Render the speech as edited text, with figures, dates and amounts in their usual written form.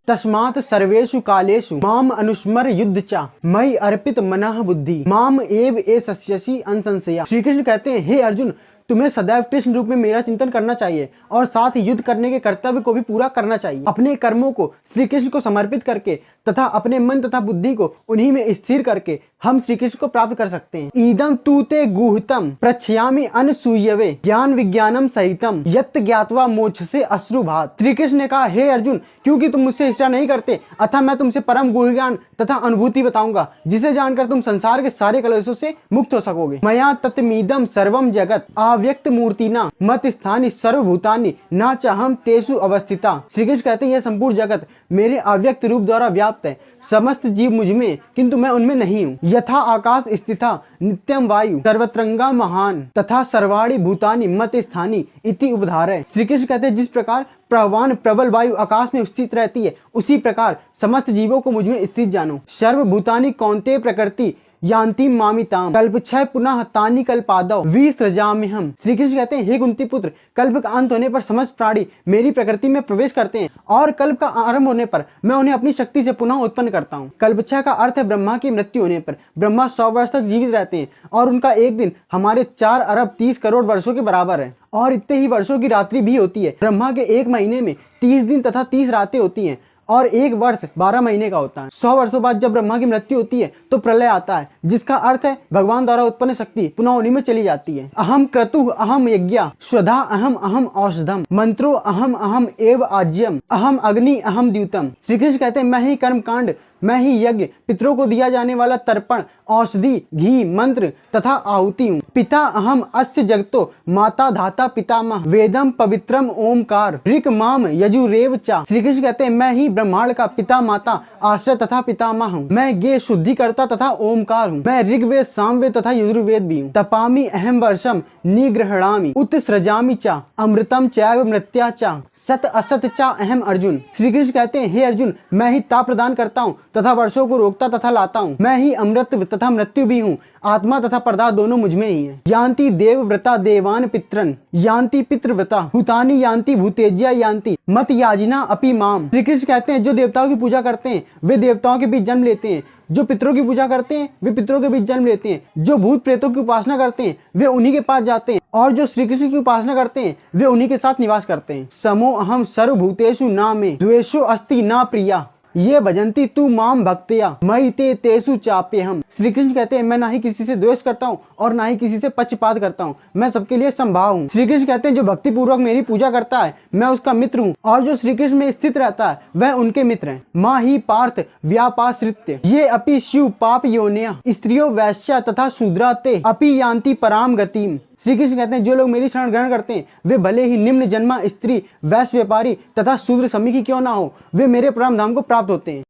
तस्मात् सर्वेषु कालेषु माम अनुस्मर युद्ध चा मई अर्पित मनः बुद्धि माम एव ए सस्यसि अनसंशया। श्री कृष्ण कहते हैं, हे अर्जुन, तुम्हें सदैव कृष्ण रूप में मेरा चिंतन करना चाहिए और साथ ही युद्ध करने के कर्तव्य को भी पूरा करना चाहिए। अपने कर्मों को श्री कृष्ण को समर्पित करके तथा अपने मन तथा बुद्धि को उन्हीं में स्थिर करके हम श्री कृष्ण को प्राप्त कर सकते हैं। ईदम तूते गुहतम प्रच्छयामि अनसूयवे ज्ञान विज्ञानम सहितम यत् ज्ञात्वा मोक्ष से अश्रुभात। श्री कृष्ण ने कहा, हे अर्जुन, क्योंकि तुम मुझसे इच्छा नहीं करते, अतः मैं तुमसे परम गुह ज्ञान तथा अनुभूति बताऊंगा, जिसे जानकर तुम संसार के सारे कलेशों से मुक्त हो सकोगे। मया तत्मीदम सर्वम जगत व्यक्त मूर्तिना मत स्थानी सर्वभूतानि न चाहम तेसु अवस्थिता। श्री कृष्ण कहते हैं, यह संपूर्ण जगत मेरे अव्यक्त रूप द्वारा व्याप्त है, समस्त जीव मुझ में किंतु मैं उनमें नहीं हूँ। यथा आकाश स्थिता नित्यम वायु सर्वत्रंगा महान तथा सर्वाणि भूतानि मत स्थानी इति उपधारय। श्री कृष्ण कहते हैं, जिस प्रकार प्रवान प्रबल वायु आकाश में स्थित रहती है, उसी प्रकार समस्त जीवों को मुझ में स्थित जानो। सर्वभूतानि कौन्तेय प्रकृति यान्ति मामिताम कल्पक्षय पुनः तानि कल्पादौ विसृजाम्यहम्। श्री कृष्ण कहते हैं, हे कुंती पुत्र, कल्प का अंत होने पर समस्त प्राणी मेरी प्रकृति में प्रवेश करते हैं और कल्प का आरंभ होने पर मैं उन्हें अपनी शक्ति से पुनः उत्पन्न करता हूँ। कल्पक्षय का अर्थ है ब्रह्मा की मृत्यु होने पर। ब्रह्मा 100 वर्ष तक जीवित रहते हैं और उनका एक दिन हमारे 4 अरब 30 करोड़ वर्षों के बराबर है और इतने ही वर्षों की रात्रि भी होती है। ब्रह्मा के एक महीने में 30 दिन तथा 30 रातें होती हैं और एक वर्ष 12 महीने का होता है। 100 वर्षों बाद जब ब्रह्मा की मृत्यु होती है तो प्रलय आता है, जिसका अर्थ है भगवान द्वारा उत्पन्न शक्ति पुनः उन्हीं में चली जाती है। अहम क्रतुः अहम यज्ञ स्वधा अहम औषधम मंत्रो अहम एव आज्यम अहम अग्नि अहम द्यूतम। श्री कृष्ण कहते हैं, मैं ही कर्म कांड, मैं ही यज्ञ, पितरों को दिया जाने वाला तर्पण, औषधि, घी, मंत्र तथा आहुति हूँ। पिता अहम अस्य जगतो माता धाता पितामह वेदम पवित्रम ओमकार ऋक माम यजुरेव चा। श्री कृष्ण कहते हैं, मैं ही ब्रह्मांड का पिता, माता, आश्रय तथा पितामह हूँ। मैं गे शुद्धिकर्ता तथा ओमकार हूँ। मैं ऋग्वेद, सामवेद तथा यजुर्वेद भी हूँ। तपामि अहम वर्षम निगृहणामि उत्सृजामि चा अमृतम चैव मृत्या चा सत असत चा अहम अर्जुन। श्री कृष्ण कहते हैं, हे अर्जुन, मैं ही ताप प्रदान करता हूँ तथा वर्षों को रोकता तथा लाता हूँ। मैं ही अमृत तथा मृत्यु भी हूँ। आत्मा तथा पदार्थ दोनों मुझ में ही है। यान्ति देवव्रता देवान पित्रन यान्ति पितृव्रता भूतानि यान्ति भूतेज्या यान्ति मत याजिना अपि माम। श्री कृष्ण कहते हैं, जो देवताओं की पूजा करते हैं वे देवताओं के बीच जन्म लेते हैं, जो पितरों की पूजा करते हैं वे पितरों के बीच जन्म लेते हैं, जो भूत प्रेतों की उपासना करते हैं वे उन्हीं के पास जाते हैं और जो श्री कृष्ण की उपासना करते हैं वे उन्हीं के साथ निवास करते हैं। समो अहम सर्वभूतेषु न मे द्वेषो अस्ति न प्रिया ये भजंती तू माम भक्त्या मई ते तेसु चाप्य हम। श्री कृष्ण कहते हैं, मैं ना ही किसी से द्वेष करता हूँ और ना ही किसी से पक्षपात करता हूँ, मैं सबके लिए संभाव हूँ। श्री कृष्ण कहते हैं, जो भक्ति पूर्वक मेरी पूजा करता है मैं उसका मित्र हूँ और जो श्री कृष्ण में स्थित रहता है वह उनके मित्र हैं। माँ ही पार्थ व्यापाश्रित्य ये अपि शिव पाप योन्या स्त्रियो वैश्या तथा शूद्रा ते अपि यान्ति पराम गतिम। श्री कृष्ण कहते हैं, जो लोग मेरी शरण ग्रहण करते हैं वे भले ही निम्न जन्मा स्त्री, वैश्य, व्यापारी तथा शूद्र समी की क्यों ना हो, वे मेरे परम धाम को प्राप्त होते हैं।